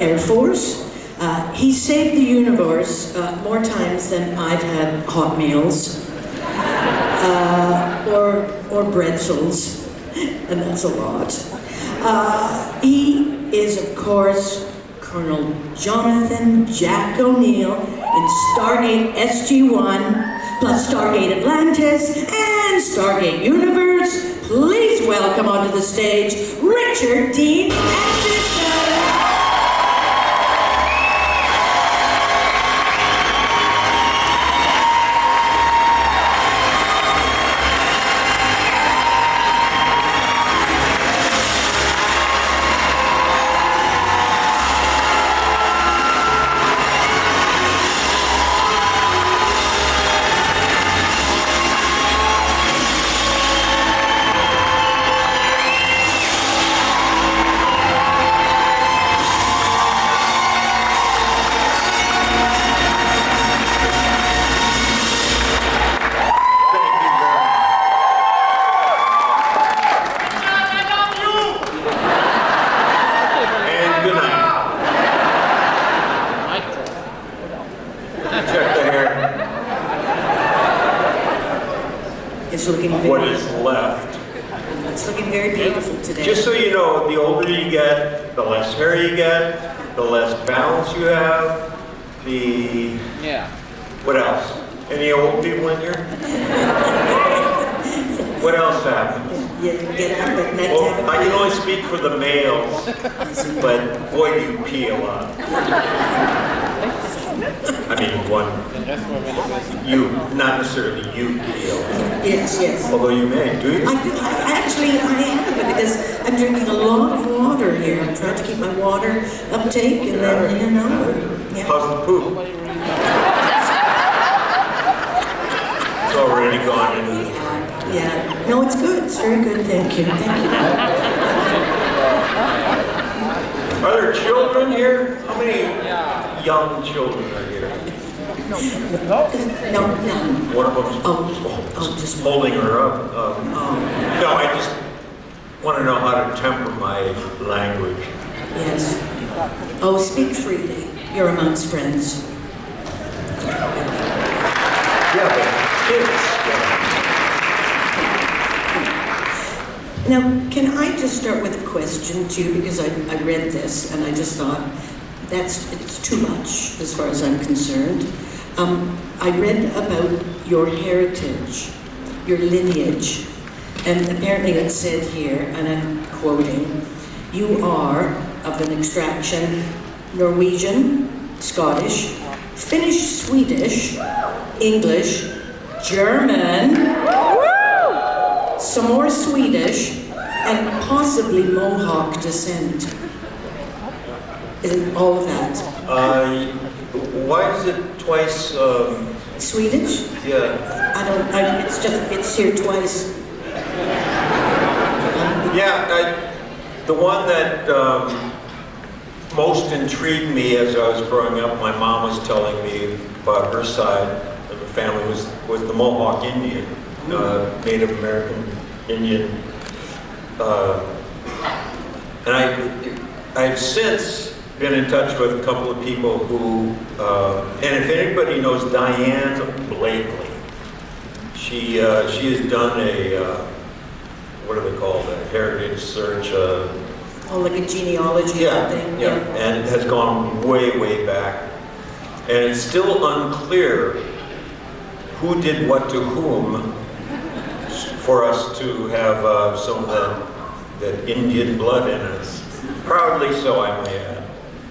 Air Force. He saved the universe more times than I've had hot meals or pretzels, and that's a lot. He is, of course, Colonel Jonathan Jack O'Neill in Stargate SG-1, plus Stargate Atlantis and Stargate Universe. Please welcome onto the stage Richard Dean Anderson. What is left. It's looking very beautiful today. Just so you know, the older you get, the less hair you get, the less balance you have, the... Yeah. What else? Any old people in here? What else happens? You get up at night. Well, I can only speak for the males, but boy, you pee a lot. I mean, not necessarily you pee a lot. Yes. Although you may, do you? I do. I have it because I'm drinking a lot of water here. I'm trying to keep my water uptake, and then, you know. Yeah. How's the poop? It's already gone into the... Yeah. No, it's good. It's very good. Thank you. Are there children here? How many young children are here? No. One of them's just holding her up. No, I just want to know how to temper my language. Yes. Oh, speak freely. You're amongst friends. Yeah, but kids. Yeah. Now, can I just start with a question too? Because I read this and I just thought it's too much as far as I'm concerned. I read about your heritage, your lineage, and apparently it said here, and I'm quoting, you are of an extraction Norwegian, Scottish, Finnish, Swedish, English, German, some more Swedish, and possibly Mohawk descent. Isn't all of that? Why is it twice? Swedish? Yeah. It's here twice. Yeah, the one that most intrigued me as I was growing up, my mom was telling me about her side of the family was the Mohawk Indian, Native American Indian. And I've since been in touch with a couple of people who, and if anybody knows Diane Blakely, she has done a, what do they call it, a heritage search. Like a genealogy thing? Yeah, and has gone way, way back. And it's still unclear who did what to whom for us to have some of that Indian blood in us. Proudly so, I may add.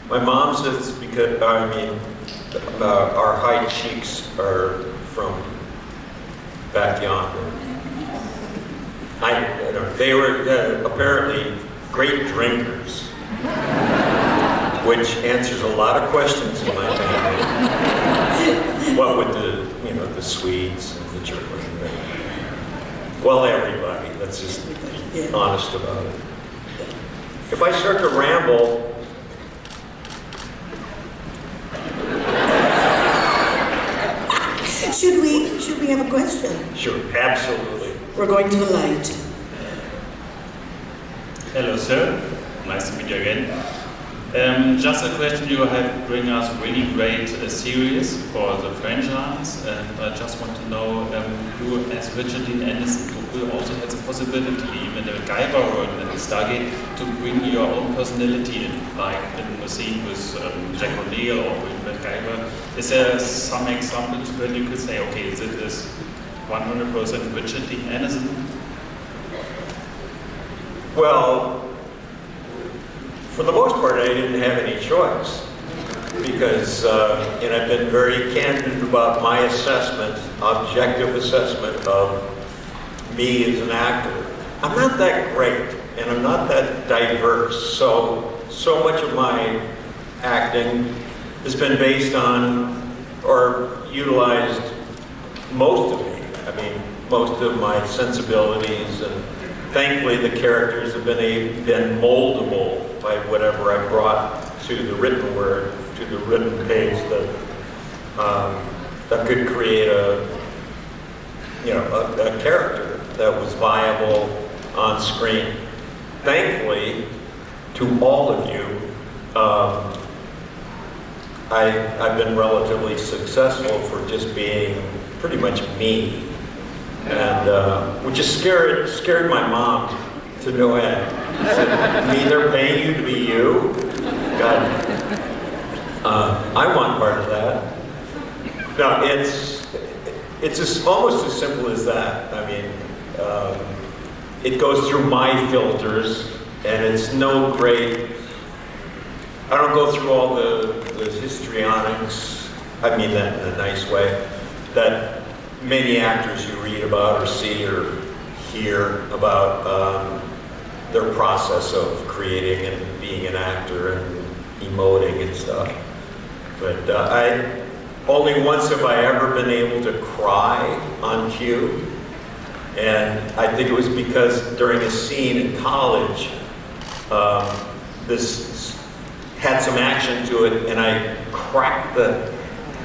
My mom says because, our high cheeks are from back yonder. I don't know, they were apparently great drinkers, which answers a lot of questions in my family. What with the Swedes and the Germans? Well, everybody, let's just be honest about it. If I start to ramble, should we have a question? Sure, absolutely. We're going to the light. Hello, sir. Nice to meet you again. Just a question, you have bring us really great series for the franchise, and I just want to know, you as Richard Dean Anderson will also have the possibility, even in MacGyver or in Stargate, to bring your own personality in, like in the scene with Jack O'Neill or with MacGyver. Is there some examples where you could say, okay, this is 100% Richard Dean Anderson? Well, for the most part, I didn't have any choice because, and I've been very candid about my assessment, objective assessment of me as an actor. I'm not that great, and I'm not that diverse. So much of my acting has been based on, or utilized most of me. I mean, most of my sensibilities, and thankfully the characters have been moldable by whatever I brought to the written word, to the written page, that could create a character that was viable on screen. Thankfully, to all of you, I've been relatively successful for just being pretty much me, and which has scared my mom to no end. She said, "Me, they're paying you to be you? God, I want part of that." No, it's almost as simple as that. I mean, it goes through my filters, and it's no great. I don't go through all the histrionics. I mean that in a nice way. That many actors you read about or see or hear about their process of creating and being an actor and emoting and stuff. But only once have I ever been able to cry on cue. And I think it was because during a scene in college, this had some action to it, and I cracked the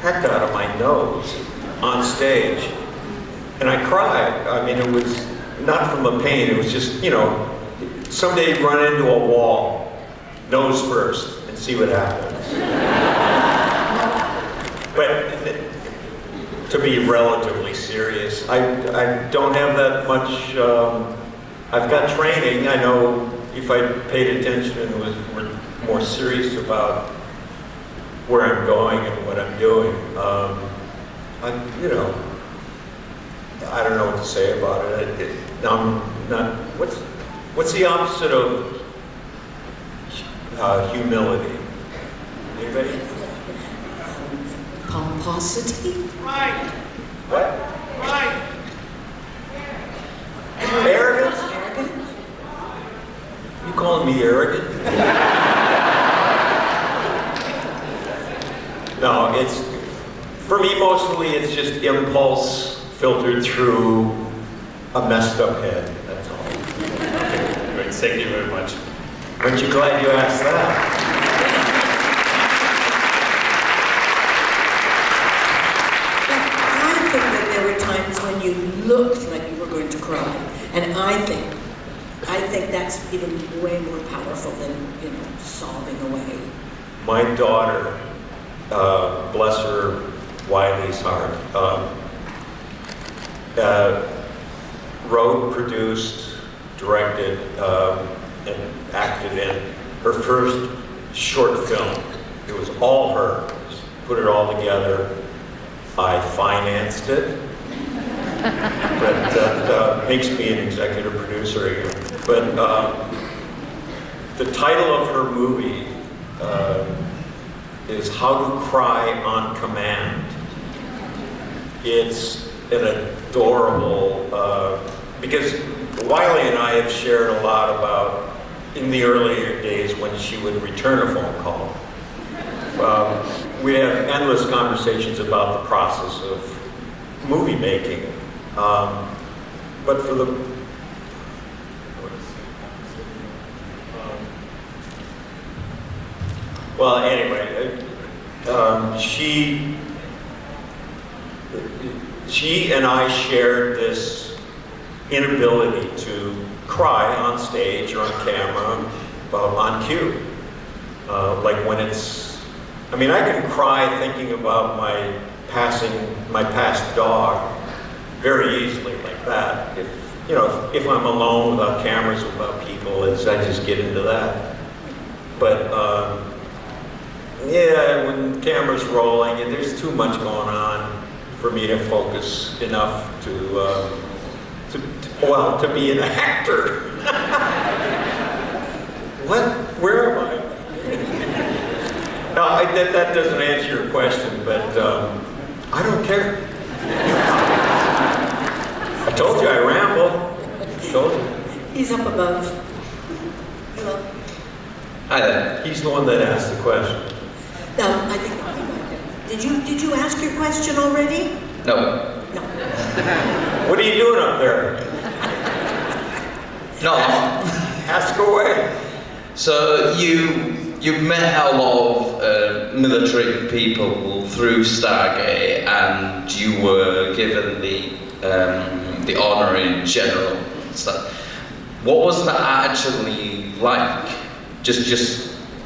heck out of my nose on stage. And I cried. I mean, it was not from the pain, it was just, someday run into a wall, nose first, and see what happens. But to be relatively serious, I don't have that much, I've got training. I know if I paid attention and was more serious about where I'm going and what I'm doing, I don't know what to say about it. I'm not, what's the opposite of humility? Anybody? Pomposity? Right. What? Right. Arrogance? Arrogant? You calling me arrogant? No, for me mostly it's just impulse filtered through a messed up head, that's all. Great, thank you very much. Aren't you glad you asked that? I think that there were times when you looked like you were going to cry, and I think that's even way more powerful than sobbing away. My daughter, bless her Wiley's heart, wrote, produced, directed, and acted in her first short film. It was all her. Put it all together. I financed it. But that makes me an executive producer again. But the title of her movie is How to Cry on Command. It's an adorable, because Wiley and I have shared a lot about, in the earlier days when she would return a phone call, we have endless conversations about the process of movie making. But for the well, anyway, she and I shared this inability to cry on stage or on camera, on cue. Like when it's, I mean, I can cry thinking about my past dog very easily like that. If I'm alone without cameras, without people, I just get into that. But yeah, when camera's rolling and there's too much going on for me to focus enough to be an actor. What? Where am I? No, that doesn't answer your question, but I don't care. I told you I ramble. I told you. He's up above. Hello. Hi there. He's the one that asked the question. No, I think. Did you ask your question already? No. No. What are you doing up there? No. Ask away. So you've met a lot of military people through Stargate, and you were given the Honorary General. So what was that actually like? Just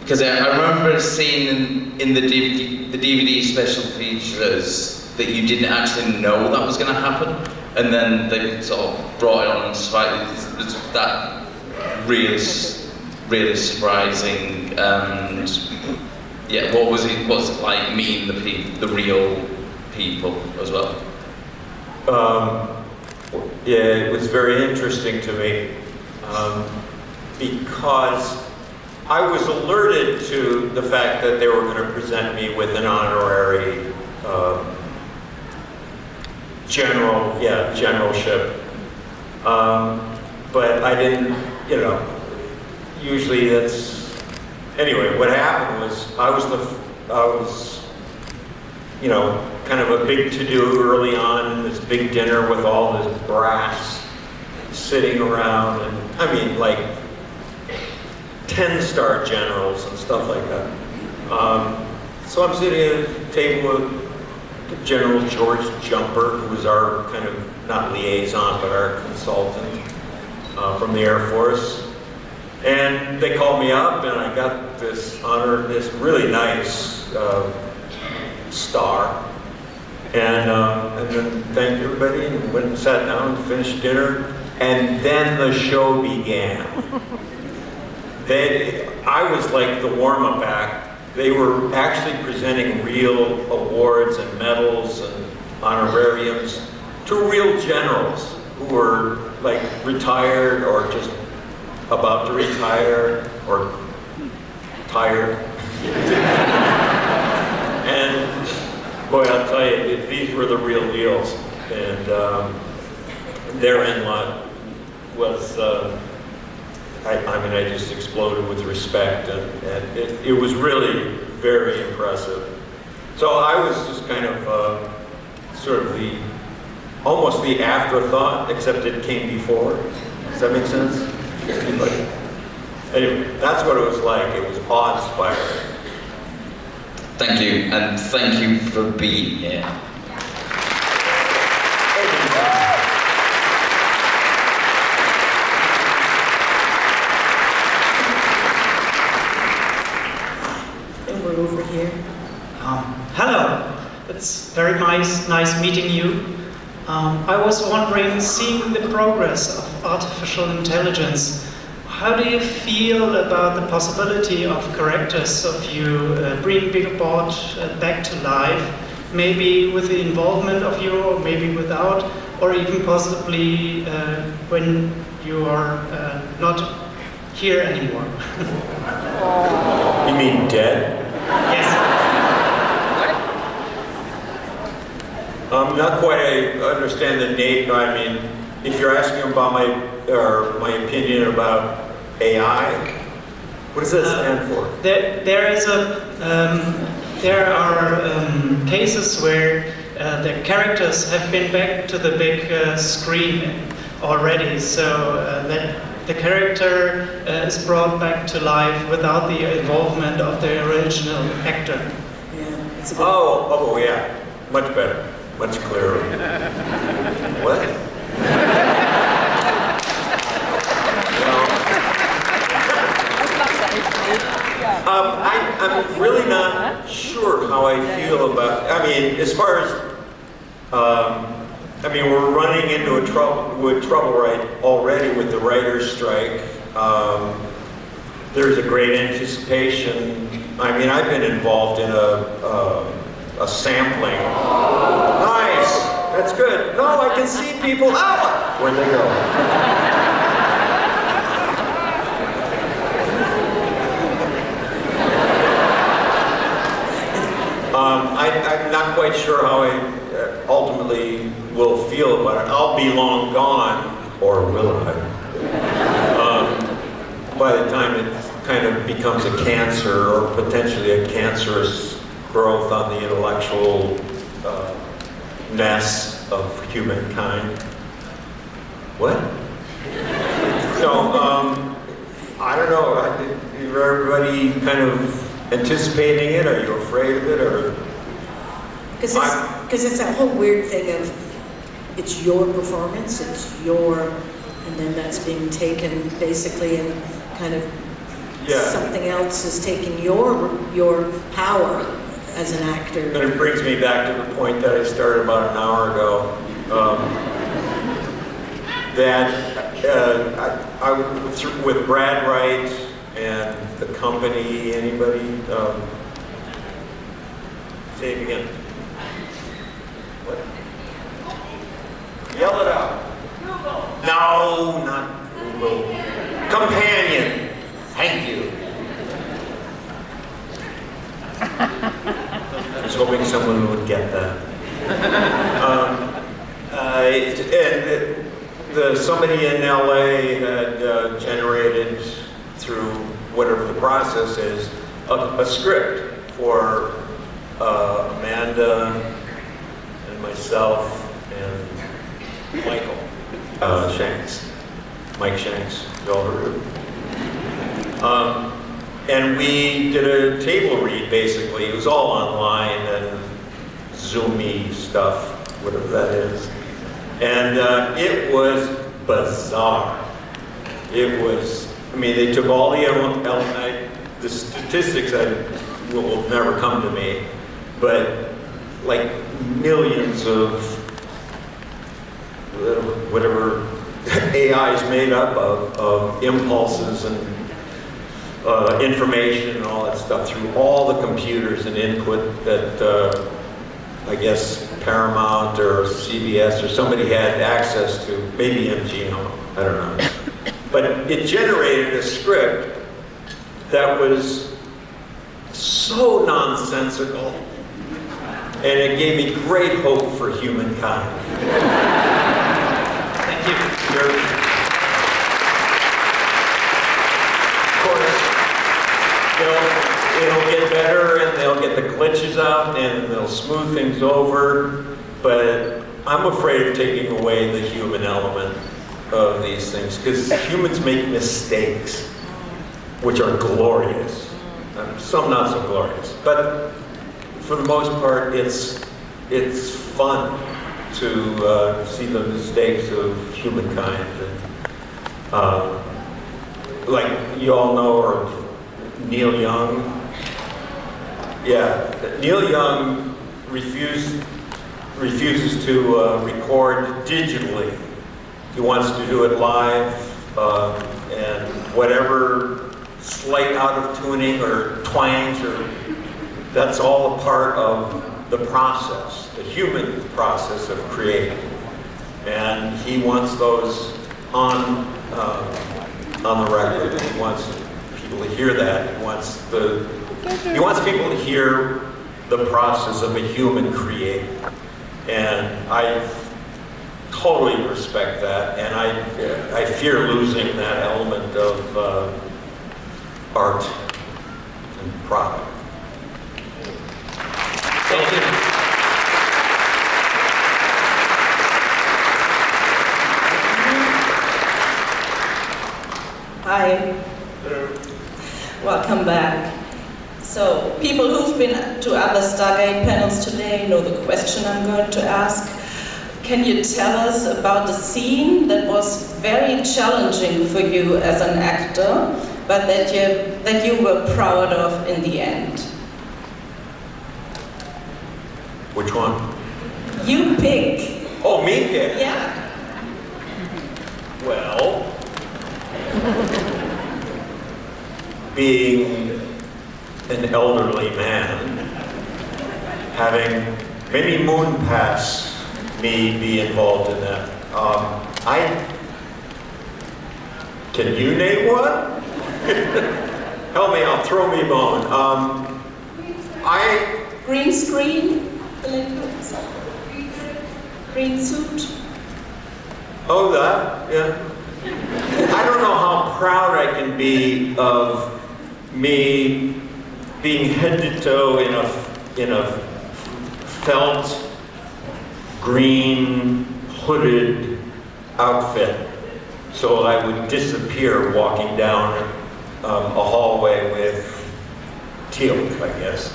because I remember seeing in the DVD special features that you didn't actually know that was going to happen, and then they sort of brought it on slightly. Was that really surprising? And yeah, what was it like meeting the real people as well? Yeah, it was very interesting to me because I was alerted to the fact that they were going to present me with an honorary generalship, but I didn't, usually that's, anyway, what happened was I was kind of a big to-do early on in this big dinner with all this brass sitting around, and I mean, like 10-star generals and stuff like that. So I'm sitting at a table with General George Jumper, who was our kind of, not liaison, but our consultant from the Air Force. And they called me up, and I got this honor, this really nice star. And then thanked everybody and went and sat down and finished dinner. And then the show began. I was like the warm-up act. They were actually presenting real awards and medals and honorariums to real generals who were like retired or just about to retire or tired. And boy, I'll tell you, these were the real deals. And therein was, I just exploded with respect, and it was really very impressive. So I was just kind of sort of almost the afterthought, except it came before. Does that make sense? Anyway, that's what it was like. It was awe-inspiring. Thank you, and thank you for being here. And we're over here. Hello. It's very nice meeting you. I was wondering, seeing the progress of artificial intelligence, how do you feel about the possibility of characters of you being brought back to life, maybe with the involvement of you, or maybe without, or even possibly when you are not here anymore? You mean dead? Yes. Not quite. I understand the name. I mean, if you're asking about my opinion about AI, what does that stand for? There are cases where the characters have been back to the big screen already, so that the character is brought back to life without the involvement of the original actor. Yeah, it's Oh, yeah, much better, much clearer. What? I'm really not sure how I feel about. I mean, as far as I mean, we're running into trouble right already with the writers' strike. There's a great anticipation. I mean, I've been involved in a sampling. Nice, that's good. No, I can see people. Ah, where'd they go? I'm not quite sure how I ultimately will feel about it. I'll be long gone, or will I? By the time it kind of becomes a cancer, or potentially a cancerous growth on the intellectual mess of humankind. What? So, I don't know. Is everybody kind of anticipating it? Are you afraid of it, or? Because it's that whole weird thing of it's your performance, it's your, and then that's being taken basically and kind of something else is taking your power as an actor. And it brings me back to the point that I started about an hour ago. That I with Brad Wright and the company, anybody, say it again. What? Yell it out. Google. No, not Google. Companion. Thank you. I was hoping someone would get that. Somebody in LA had generated, through whatever the process is, a script for Amanda and myself and Michael Shanks, Mike Shanks, Belarus. And we did a table read, basically. It was all online and Zoomy stuff, whatever that is. And it was bizarre. It was, I mean, they took all the statistics will never come to me, but like millions of whatever AI is made up of impulses and information and all that stuff through all the computers and input that I guess Paramount or CBS or somebody had access to, maybe MGM, I don't know. But it generated a script that was so nonsensical, and it gave me great hope for humankind. Thank you. Of course, it'll get better, and they'll get the glitches out, and they'll smooth things over, but I'm afraid of taking away the human element of these things, because humans make mistakes, which are glorious. Some not so glorious, but for the most part, it's fun to see the mistakes of humankind. And, like you all know, or Neil Young. Yeah, Neil Young refuses to record digitally. He wants to do it live, and whatever slight out of tuning or twangs, that's all a part of the process, the human process of creating. And he wants those on the record. He wants people to hear that. He wants people to hear the process of a human creating. And I totally respect that, and I fear losing that element of art and product. Thank you. Hi. Welcome back. So, people who've been to other Stargate panels today know the question I'm going to ask. Can you tell us about the scene that was very challenging for you as an actor but that you were proud of in the end? Which one? You pick. Oh, me pick? Yeah. Well, being an elderly man, having many moon pass me be involved in that. Can you name one? Help me out, throw me a bone. Green screen? Green suit? Oh, that, yeah. I don't know how proud I can be of me being head to toe in a felt green hooded outfit, so I would disappear walking down a hallway with teal, I guess.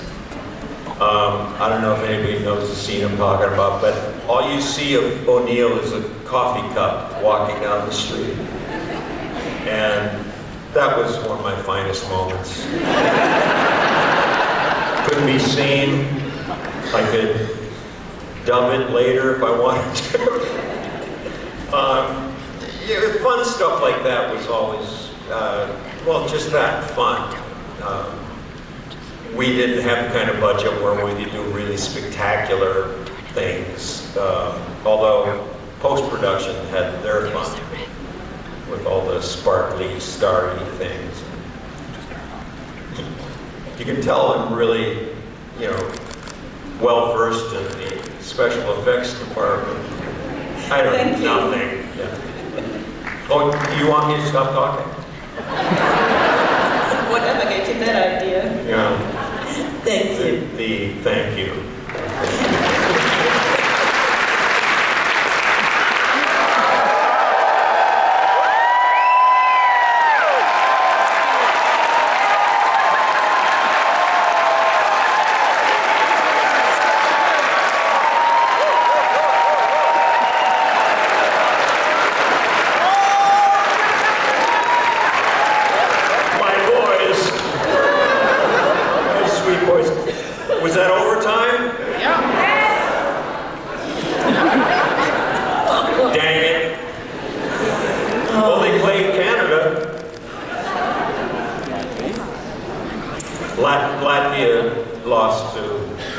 I don't know if anybody knows the scene I'm talking about, but all you see of O'Neill is a coffee cup walking down the street. And that was one of my finest moments. Couldn't be seen. I could dumb it later if I wanted to. Yeah, fun stuff like that was always, well, just that, fun. We didn't have the kind of budget where we could do really spectacular things, although post-production had their fun with all the sparkly, starry things. You can tell I'm really, well-versed in the special effects department. I don't know nothing. Yeah. Oh, you want me to stop talking? Whatever gave you that idea. Yeah. Thank you. Thank you. Was that overtime? Yeah. Dang it. Well, they played Canada. Latvia lost to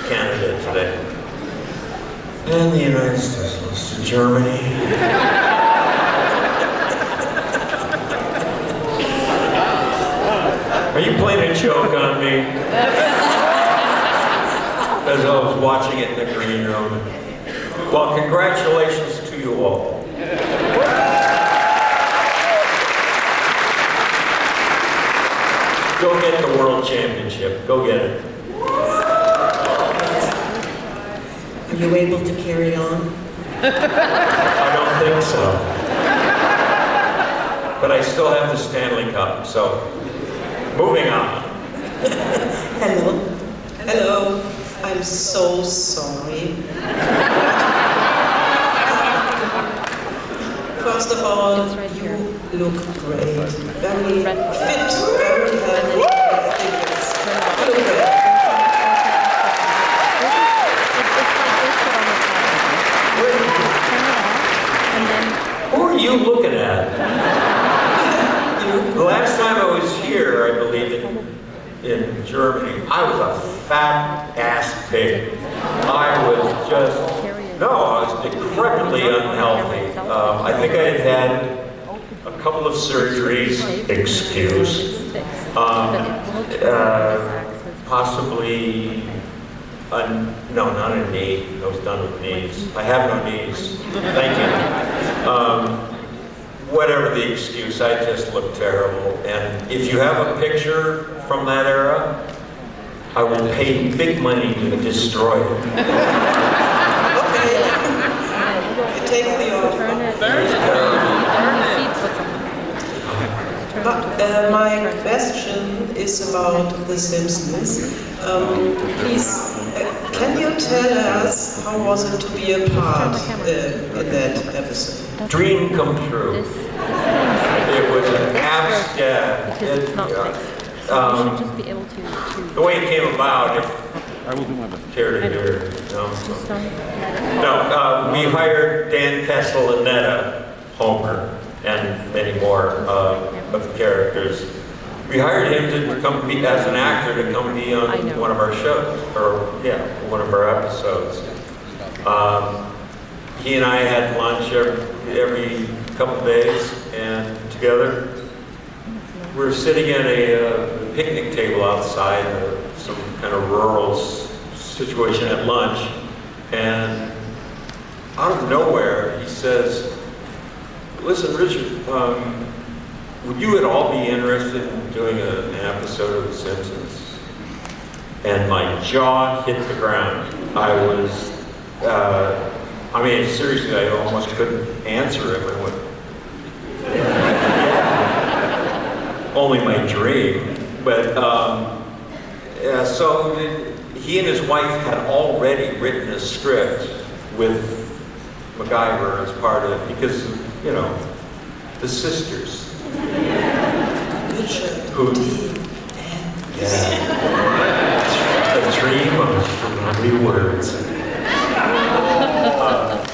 Canada today. And the United States lost to Germany. Are you playing a joke on me? As I was watching it in the green room. Well, congratulations to you all. Go get the World Championship. Go get it. Are you able to carry on? I don't think so. But I still have the Stanley Cup, so moving on. Hello. Hello. I'm so sorry. First of all, you look great. Very fit, very healthy. You look great. Who are you looking at? The last time I was here, I believe in Germany, I was a fat ass pig. I was decrepitly unhealthy. I think I had had a couple of surgeries, excuse, possibly, no, not a knee. I was done with knees. I have no knees. Thank you. Whatever the excuse, I just look terrible. And if you have a picture from that era, I will pay big money to destroy it. Okay. You take the offer. But my question is about The Simpsons. Please, can you tell us how was it to be a part in that episode? Dream come true. It was an abs, yeah. Because it's not fixed. So you should just be able to The way it came about, if I will do my best. care to hear. just don't. No, we hired Dan Kessel and Netta Homer and many more of the characters. We hired him to come be, as an actor, to come be on one of our shows, or yeah, one of our episodes. He and I had lunch every couple of days, and together we were sitting at a picnic table outside some kind of rural situation at lunch, and out of nowhere he says, "Listen, Richard, would you at all be interested in doing an episode of The Simpsons?" And my jaw hit the ground. I was, I mean, seriously, I almost couldn't answer him. I went, yeah. Only my dream. But, yeah, so he and his wife had already written a script with MacGyver as part of it, because, you know, the sisters. Who? Yeah. A dream of three words.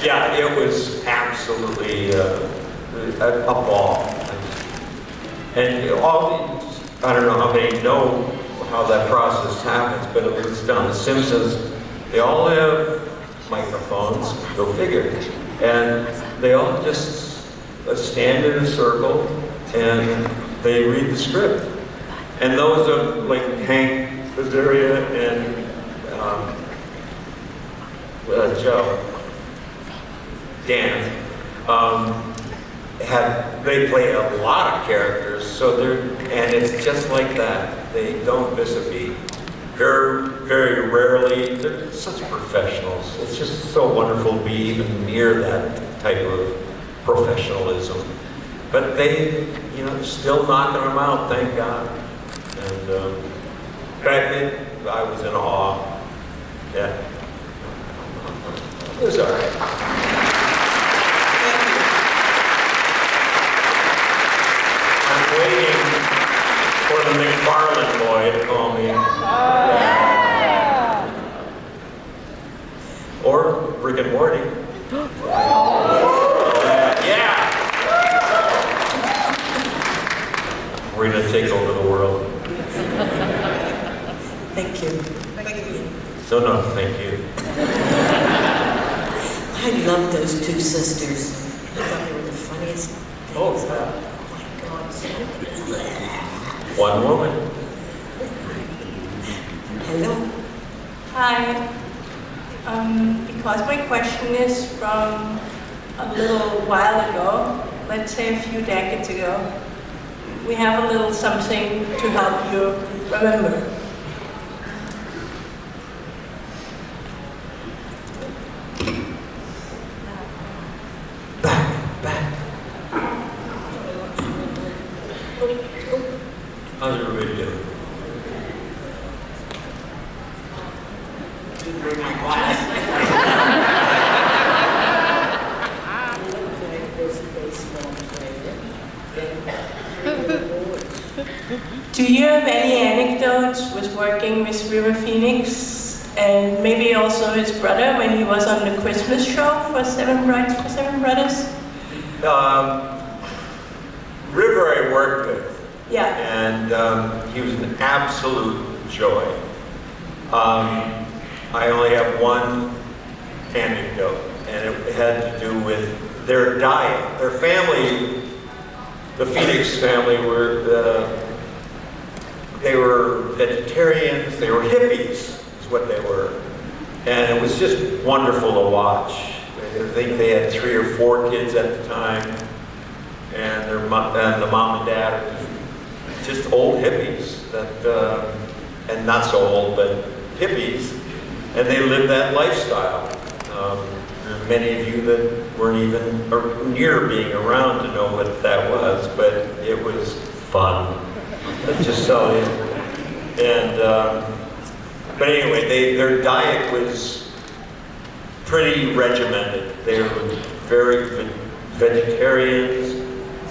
Yeah, it was absolutely a ball. And I don't know how many know how that process happens, but at least on The Simpsons, they all have microphones, go figure. And they all just stand in a circle and they read the script. And those of like Hank Azaria and Joe, Dan, they play a lot of characters, so and it's just like that. They don't miss a beat. Very, very rarely, they're such professionals. It's just so wonderful to be even near that type of professionalism. But they, you know, they're still knocking them out, thank God. And back then, I was in awe. Yeah. It was all right. I'm waiting for the McFarlane boy to call me. Or Rick and Morty. Yeah. We're going to take over the world. Thank you. So no, thank you. I love those two sisters. I thought they were the funniest things. Oh, Oh my God. One woman. Hello. Hi. Because my question is from a little while ago, let's say a few decades ago, we have a little something to help you remember. How's everybody doing? Do you have any anecdotes with working with River Phoenix and maybe also his brother when he was on the Christmas show for Seven Brothers? River I worked with. Yeah. And he was an absolute joy. I only have one anecdote, and it had to do with their diet. Their family, the Phoenix family, they were vegetarians, they were hippies, is what they were. And it was just wonderful to watch. I think they had 3 or 4 kids at the time, and the mom and dad are just old hippies that, and not so old, but hippies, and they lived that lifestyle. There are many of you that weren't even near being around to know what that was, but it was fun. Let's just tell you. And but anyway, their diet was pretty regimented. They were very vegetarians,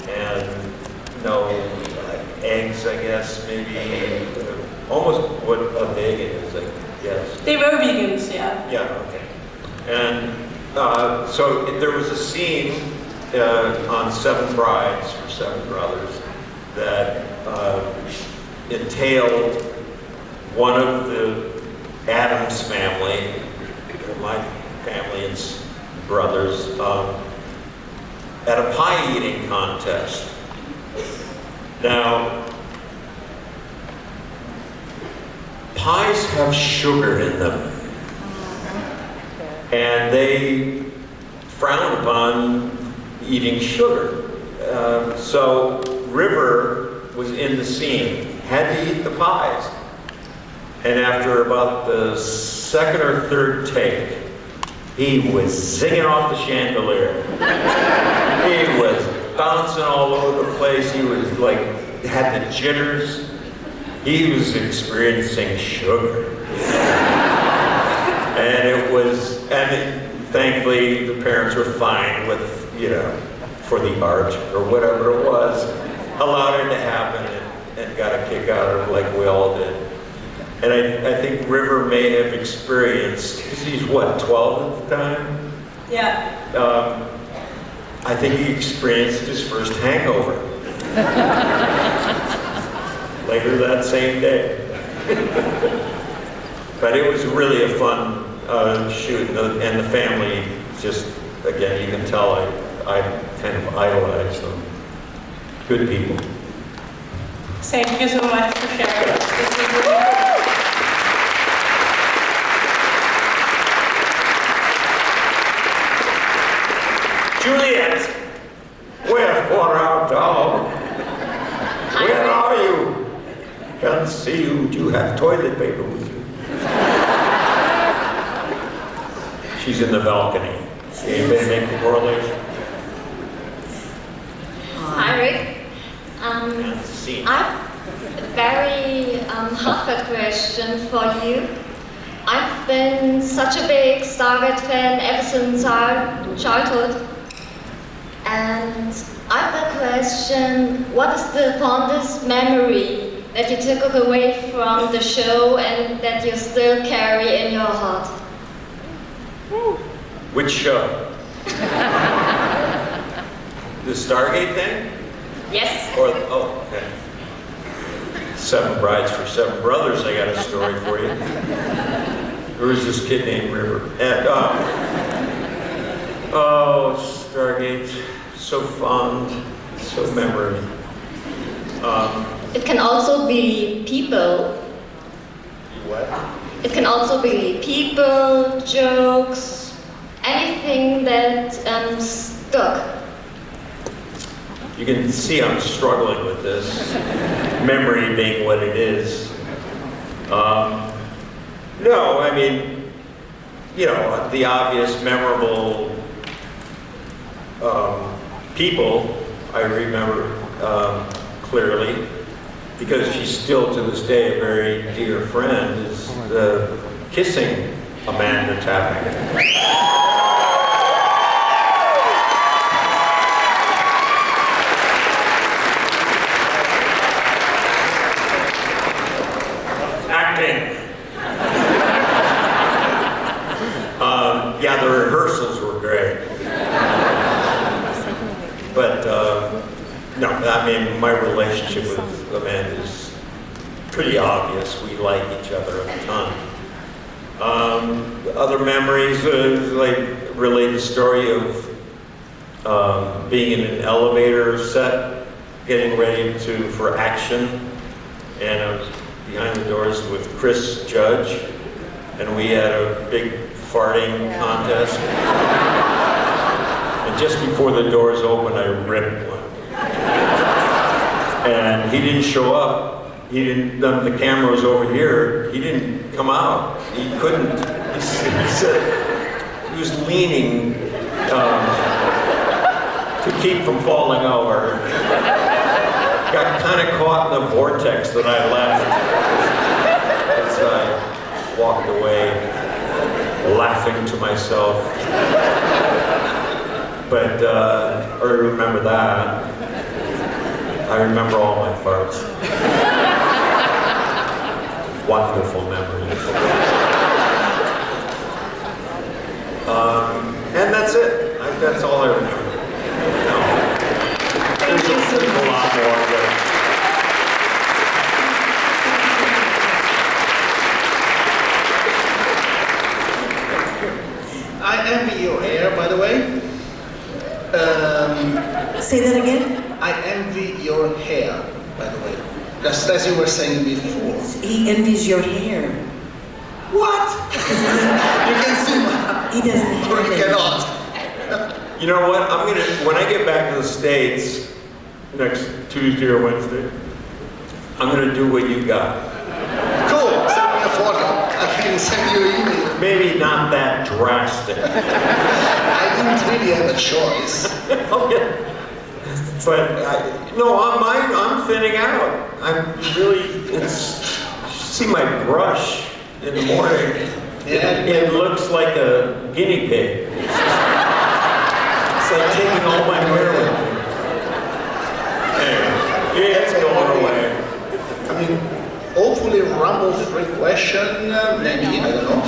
and no eggs, I guess, maybe almost what a vegan is, I guess. They were vegans, yeah. Yeah, okay. And so there was a scene on Seven Brides for Seven Brothers that entailed one of the Addams family, my family and brothers, at a pie eating contest. Now, pies have sugar in them, and they frown upon eating sugar. So River was in the scene, had to eat the pies. And after about the second or third take, he was zinging off the chandelier. He was bouncing all over the place. He was like, had the jitters. He was experiencing sugar. And thankfully the parents were fine with, for the art or whatever it was, allowed it to happen and got a kick out of it like we all did. And I think River may have experienced, he's what, 12 at the time? Yeah. I think he experienced his first hangover. Later that same day. But it was really a fun shoot, and the family just, again, you can tell I kind of idolize them. Good people. Thank you so much for sharing. Juliet, wherefore our dog? Where are you? Can't see you. Do you have toilet paper with you? She's in the balcony. Anybody make the correlation? Hi, Rick. I've a very heartfelt question for you. I've been such a big Stargate fan ever since our childhood. And I've got a question, what is the fondest memory that you took away from the show and that you still carry in your heart? Which show? The Stargate thing? Yes. Okay. Seven Brides for Seven Brothers, I got a story for you. There was this kid named River. And, Stargate, so fond, so memorable. It can also be people. What? It can also be people, jokes, anything that stuck. You can see I'm struggling with this, memory being what it is. No, I mean, the obvious memorable people I remember clearly, because she's still to this day a very dear friend, is kissing Amanda Tapping. Yeah, the rehearsals were great. But, no, I mean, my relationship with Amanda is pretty obvious. We like each other a ton. Other memories, relate the story of being in an elevator set, getting ready for action. And I was behind the doors with Chris Judge, and we had a big farting contest. And just before the doors opened, I ripped one. And he didn't show up. He didn't, the camera was over here. He didn't come out. He couldn't. He said, he was leaning to keep from falling over. Got kind of caught in the vortex that I left as I walked away, laughing to myself. But I remember that. I remember all my farts. Wonderful memories. And that's it. That's all I remember. No. There's a lot more, but I envy your hair, by the way. Say that again? I envy your hair, by the way. Just as you were saying before. He envies your hair. What? You can see He doesn't or have you it. cannot. you know what? I'm gonna, when I get back to the States next Tuesday or Wednesday, I'm gonna do what you got. Cool, send me a photo. I can send you an email. Maybe not that drastic. I didn't really have a choice. Okay. But I'm thinning out. I'm really, see my brush in the morning. Yeah. It looks like a guinea pig. It's like taking all my hair with me. Anyway, it's going away. I mean, hopefully rumble-free question, maybe, I don't know.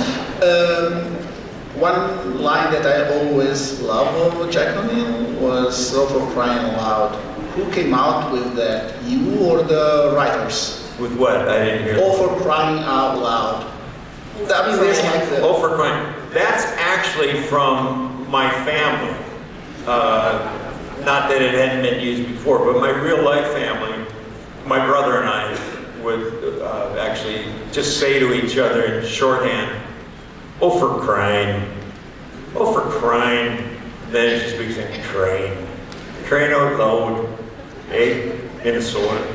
One line that I always loved of Jack O'Neill was "So for crying loud." Who came out with that? You or the writers? With what? I didn't hear. "Oh, for crying out loud." I mean, there's like the... Oh, for crying. That's actually from my family. Not that it hadn't been used before, but my real life family, my brother and I would actually just say to each other in shorthand, "Oh, for crying. Oh, for crying." Then it just became train. Train out load. Hey, Minnesota.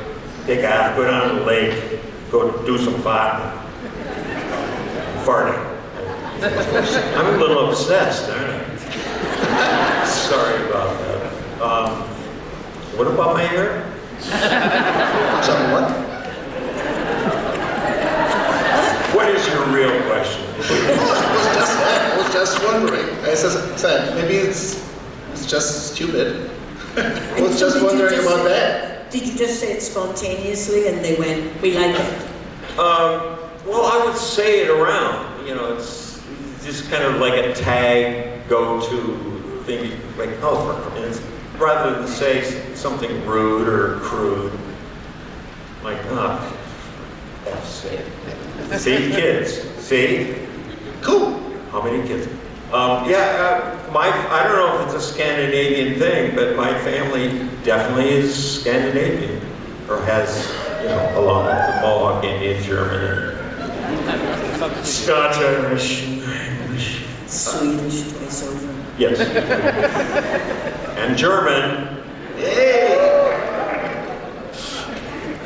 Take off, go down to the lake, go do some farting. Farting. I'm a little obsessed, aren't I? Sorry about that. What about my hair? I'm sorry, what? What is your real question? I was just wondering. As I said, maybe it's just stupid. I was just wondering about that. Did you just say it spontaneously and they went, "We like it"? Well, I would say it around. You know, it's just kind of like a tag, go-to thing. Like, oh, for instance, rather than say something rude or crude. Like, oh, F's sake. See, kids. See? Cool. How many kids? I don't know if it's a Scandinavian thing, but my family definitely is Scandinavian, or has, along with the Mohawk Indian, German, and Scotch, Irish, English. Swedish twice over. Yes. And German. Yay!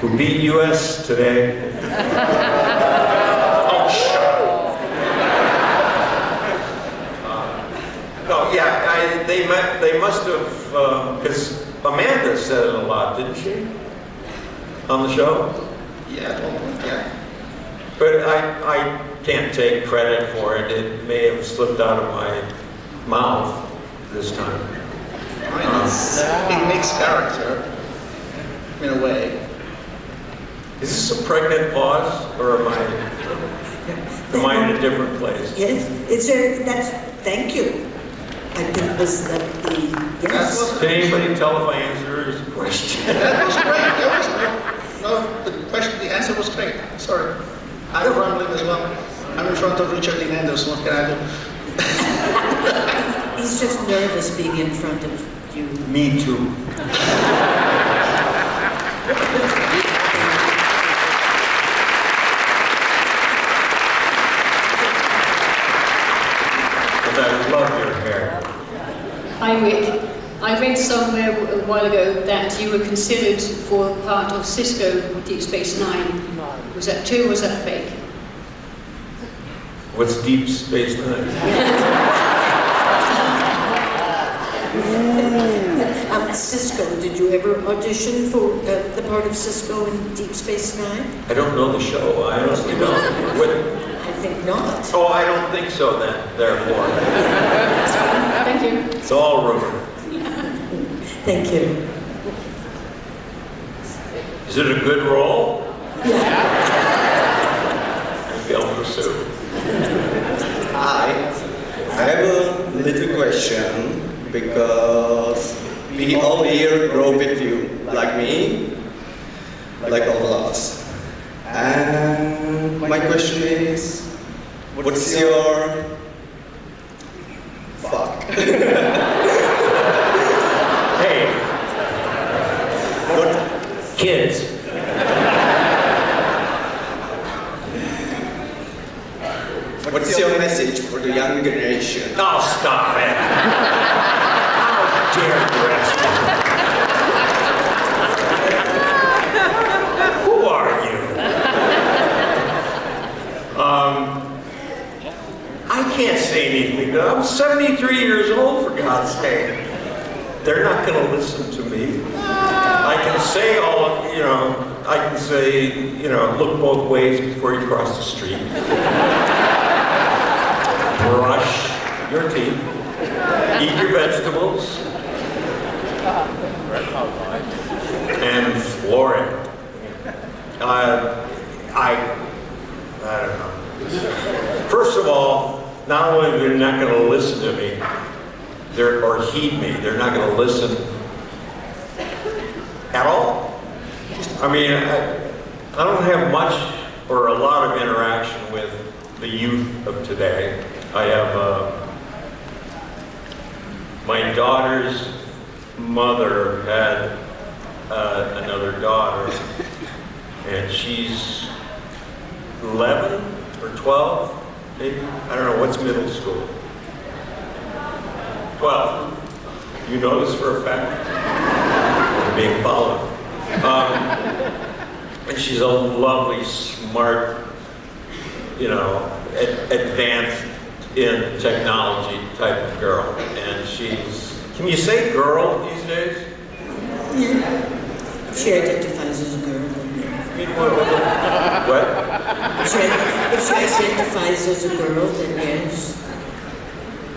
Who beat U.S. today. Oh, shut up. They must have, because Amanda said it a lot, didn't she? On the show? Yeah, yeah. But I can't take credit for it. It may have slipped out of my mouth this time. I mean, it makes character, in a way. Is this a pregnant pause, or am I in a different place? Yes, thank you. I think it was the yes. Can anybody tell if I answered his question? That was great. The answer was great. Sorry. I'm rambling as well. I'm in front of Richard Dean Anderson. What can I do? He's just nervous being in front of you. Me too. But I love your hair. Hi Rick, I read somewhere a while ago that you were considered for part of Cisco Deep Space Nine. Was that true or was that fake? What's Deep Space Nine? Cisco, did you ever audition for the part of Cisco in Deep Space Nine? I don't know the show. I honestly don't. I think not. Oh, I don't think so then, therefore. Thank you. It's all rumor. Thank you. Is it a good role? Yeah. Maybe I'll pursue. Hi. I have a little question because we all here grow with you, like me, like all of us. And my question is, what's your fuck? Hey. What? Kids. What's your message for the young generation? Oh, stop it. How dare you ask me? Who are you? I can't say anything. I'm 73 years old, for God's sake. They're not going to listen to me. I can say I can say, look both ways before you cross the street. Brush your teeth. Eat your vegetables. And floor it. I don't know. First of all, not only are they not going to listen to me, or heed me, they're not going to listen at all. I mean, I don't have much or a lot of interaction with the youth of today. I have my daughter's mother had another daughter, and she's 11 or 12, maybe. I don't know, what's middle school? 12. You know this for a fact? I'm being followed. And she's a lovely, smart, advanced in technology type of girl. And can you say girl these days? Yeah. She identifies as a girl. What? If she identifies as a girl, then yes.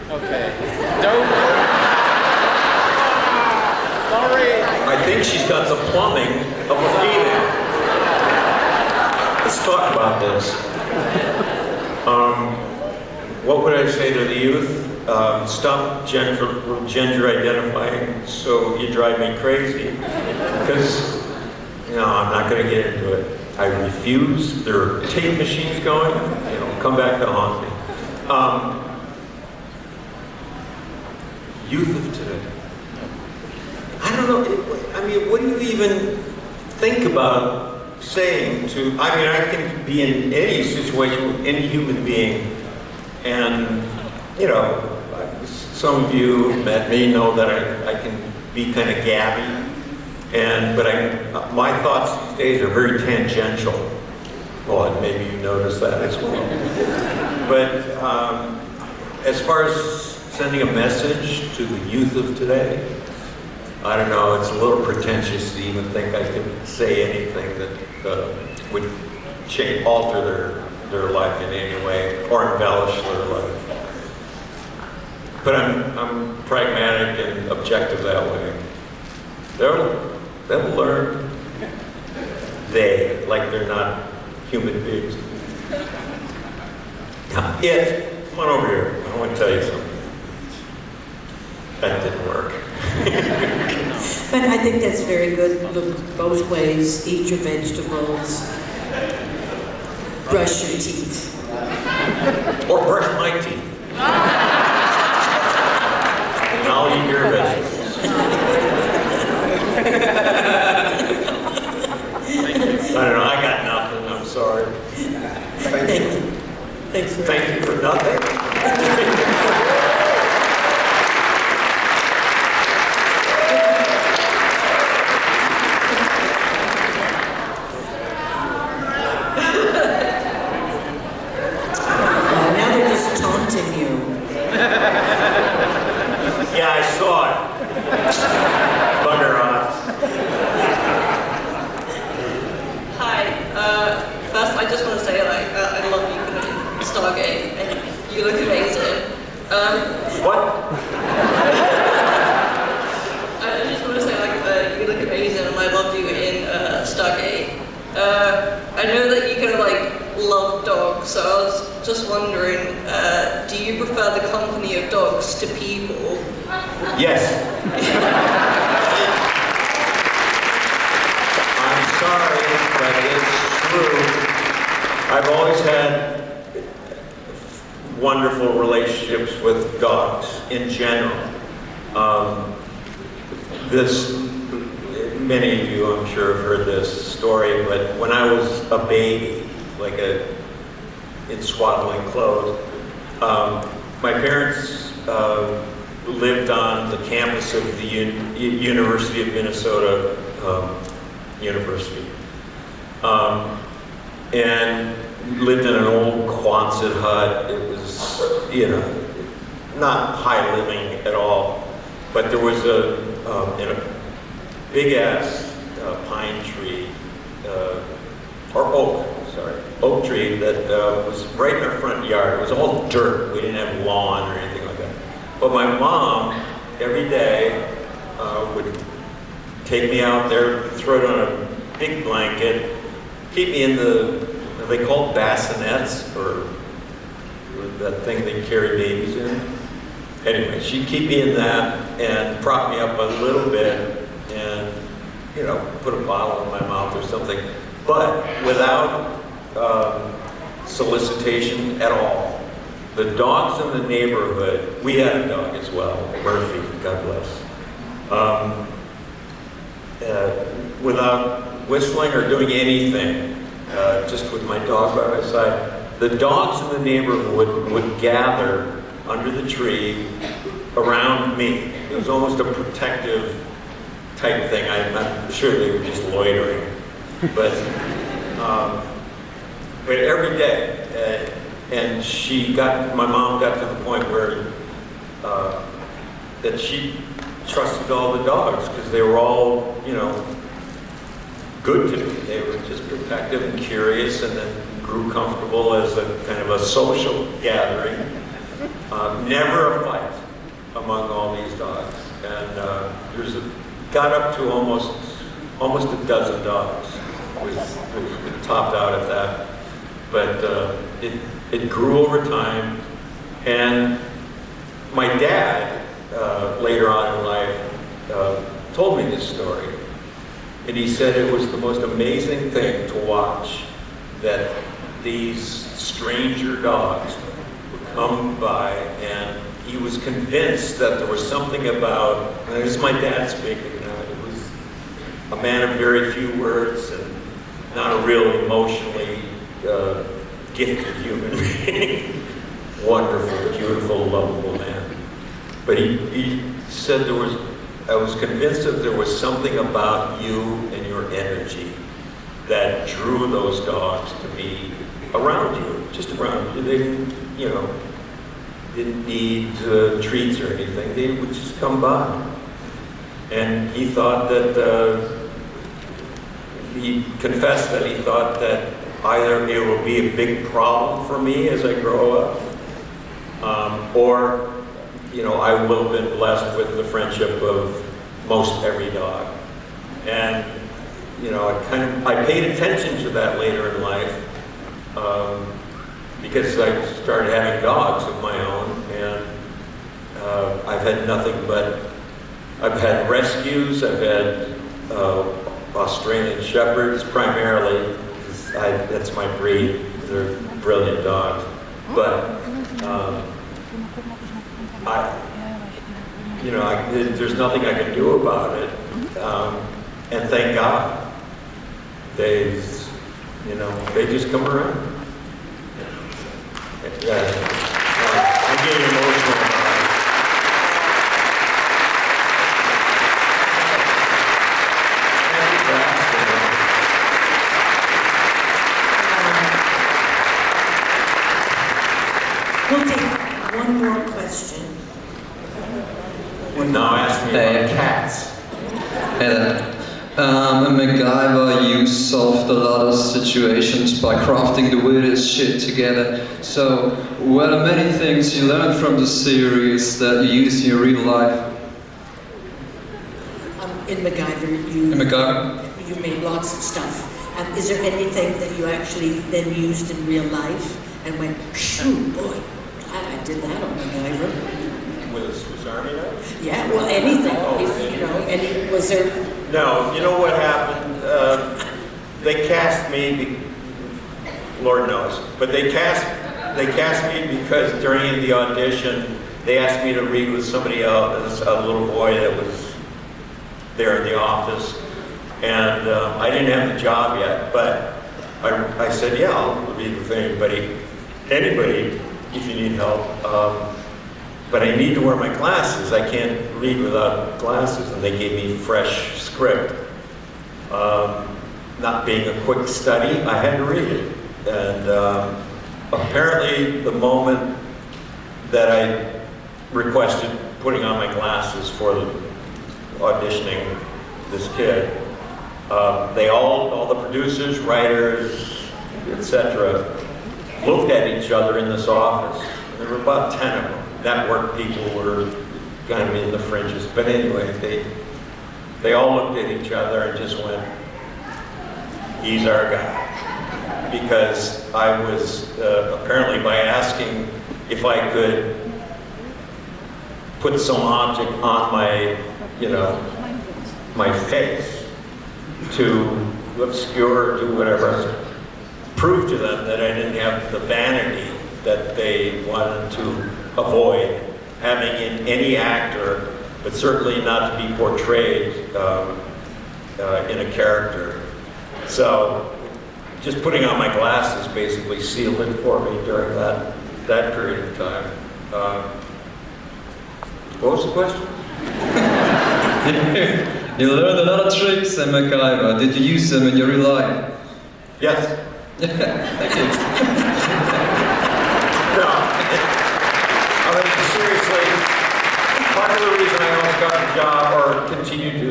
Okay. Don't. Sorry. I think she's got the plumbing of a female. Let's talk about this. What would I say to the youth? Stop gender identifying so you drive me crazy. Because, I'm not going to get into it. I refuse. There are tape machines going. Come back to haunt me. Youth of today. I don't know. I mean, what do you even think about saying to? I mean, I can be in any situation with any human being, and some of you who met me know that I can be kind of gabby, but my thoughts these days are very tangential. Well, and maybe you notice that as well. But as far as sending a message to the youth of today, I don't know, it's a little pretentious to even think I could say anything that would alter their life in any way or embellish their life. But I'm pragmatic and objective that way. They'll learn. Like they're not human beings. Come on over here. I want to tell you something. That didn't work. But I think that's very good. Look both ways. Eat your vegetables. Brush your teeth. Or brush my teeth. And I'll eat your vegetables. I don't know, I got nothing, I'm sorry. Thank you. Thanks for Thank you for nothing. Now they're just taunting you. Yeah, I saw it. Bugger off. Hi. First, I just want to say, I love you in Stargate, and you look amazing. What? I just want to say, you look amazing, and I love you in Stargate. just wondering, do you prefer the company of dogs to people? Yes. I'm sorry, but it's true. I've always had wonderful relationships with dogs in general. Many of you, I'm sure, have heard this story, but when I was a baby, in swaddling clothes, my parents lived on the campus of the University of Minnesota University, and lived in an old Quonset hut. It was, not high living at all, but there was in a big-ass pine tree, or oak tree that was right in our front yard. It was all dirt. We didn't have lawn or anything like that. But my mom, every day, would take me out there, throw it on a big blanket, keep me in they called bassinets, or that thing they carry babies in. Anyway, she'd keep me in that and prop me up a little bit and, put a bottle in my mouth or something, but without solicitation at all. The dogs in the neighborhood, we had a dog as well, Murphy, God bless. Without whistling or doing anything, just with my dog by my side, the dogs in the neighborhood would gather under the tree around me. It was almost a protective type thing. I'm sure they were just loitering. But every day, and my mom got to the point where that she trusted all the dogs because they were all, good to me. They were just protective and curious, and then grew comfortable as a kind of a social gathering. Never a fight among all these dogs, and got up to almost a dozen dogs. It topped out at that, but it grew over time. And my dad, later on in life, told me this story. And he said it was the most amazing thing to watch, that these stranger dogs would come by, and he was convinced that there was something about, and this is my dad speaking now, it was a man of very few words and not a real emotionally gifted human being. Wonderful, beautiful, lovable man. But he said I was convinced that there was something about you and your energy that drew those dogs to be around you, just around you. They didn't need treats or anything. They would just come by. And he thought that, he confessed that he thought that either it will be a big problem for me as I grow up, or I will have been blessed with the friendship of most every dog. And I paid attention to that later in life, because I started having dogs of my own, and I've had nothing but, I've had rescues, I've had Australian Shepherds primarily, that's my breed, they're brilliant dogs, but there's nothing I can do about it, and thank God, they just come around. I'm getting emotional about it. We'll take one more question. Now ask me about cats. Hey there. In MacGyver, you solved a lot of situations by crafting the weirdest shit together. So, were there many things you learned from the series that you use in your real life? In MacGyver, you made lots of stuff. Is there anything that you actually then used in real life and went, phew, boy, glad I did that on MacGyver. With a Swiss Army knife? Yeah, well, anything, Oh, you know, was there? No, you know what happened? They cast me, Lord knows, but they cast me because during the audition, they asked me to read with somebody else, a little boy that was there in the office, and I didn't have the job yet, but I said, yeah, I'll read with anybody, if you need help, but I need to wear my glasses. I can't read without glasses, and they gave me fresh script. Not being a quick study, I had to read it, and apparently the moment that I requested putting on my glasses for auditioning this kid, all the producers, writers, etc., looked at each other in this office. There were about 10 of them. Network people were kind of in the fringes, but anyway, they all looked at each other and just went, he's our guy. Because I was, apparently by asking if I could put some object on my, my face to obscure, do whatever, prove to them that I didn't have the vanity that they wanted to avoid having in any actor, but certainly not to be portrayed in a character. So just putting on my glasses basically sealed it for me during that period of time. What was the question? You learned a lot of tricks in MacGyver. Did you use them in your real life? Yes. Thank you. No. I mean, seriously, part of the reason I almost got the job or continued to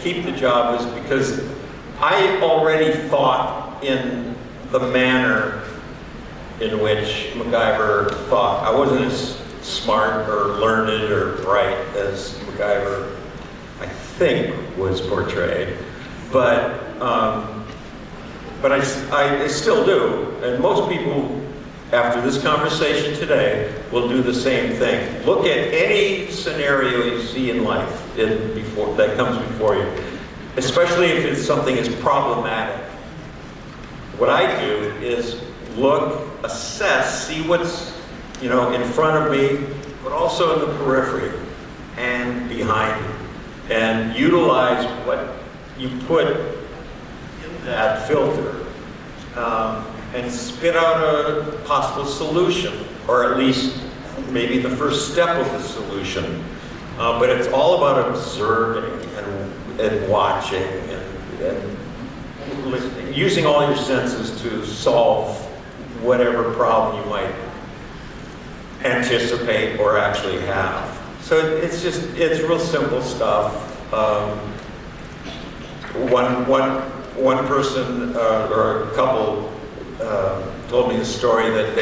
keep the job was because I already thought in the manner in which MacGyver thought. I wasn't as smart or learned or bright as MacGyver, I think, was portrayed. But I still do. And most people, after this conversation today, will do the same thing. Look at any scenario you see in life that comes before you, especially if it's something as problematic. What I do is look, assess, see what's in front of me, but also in the periphery and behind me, and utilize what you put in that filter and spit out a possible solution, or at least maybe the first step of the solution. But it's all about observing and watching and listening, using all your senses to solve whatever problem you might anticipate or actually have. So it's real simple stuff. One person or a couple told me the story that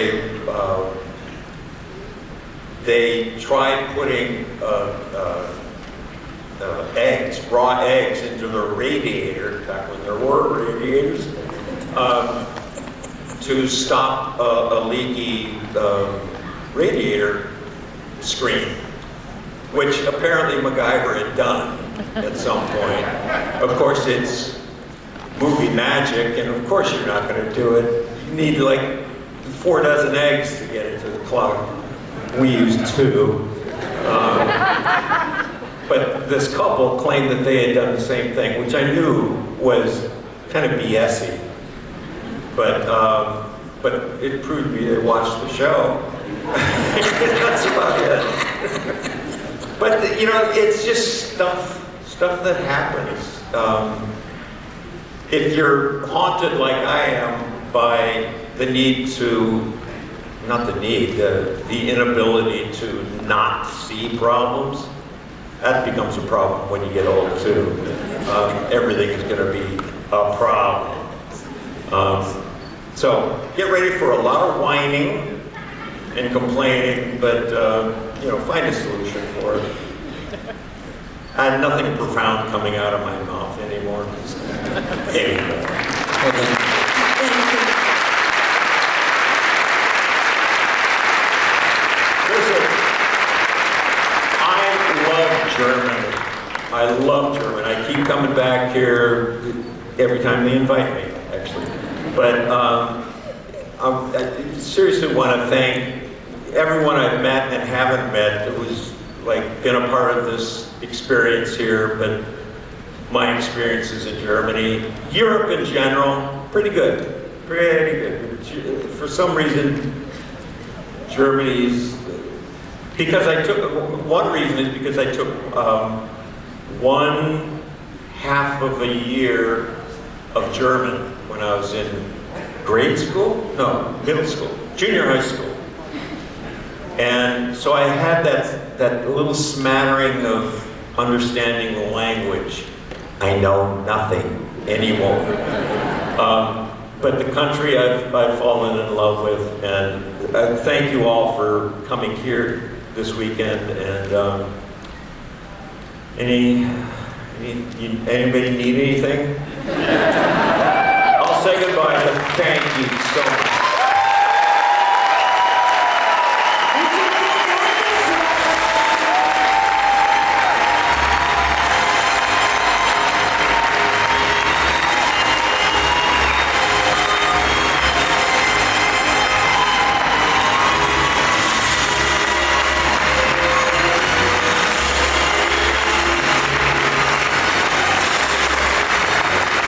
they tried putting raw eggs into the radiator, back when there were radiators, to stop a leaky radiator screen, which apparently MacGyver had done at some point. Of course, it's movie magic, and of course you're not going to do it. You need like 4 dozen eggs to get into the clock. We used 2. But this couple claimed that they had done the same thing, which I knew was kind of BS-y. But it proved to me they watched the show. That's about it. But it's just stuff that happens. If you're haunted like I am by the need to, not the need, the inability to not see problems, that becomes a problem when you get old too. Everything is going to be a problem. So get ready for a lot of whining and complaining, but find a solution for it. I had nothing profound coming out of my mouth anymore. I love German. I keep coming back here every time they invite me, actually. But I seriously want to thank everyone I've met and haven't met who's like been a part of this experience here, but my experiences in Germany, Europe in general, pretty good, pretty good. For some reason, Germany's, because I took, one reason is because I took 1/2 of a year of German when I was in grade school? No, middle school, junior high school. And so I had that little smattering of understanding the language. I know nothing anymore. But the country I've fallen in love with, and thank you all for coming here this weekend. And anybody need anything? I'll say goodbye, but thank you so much.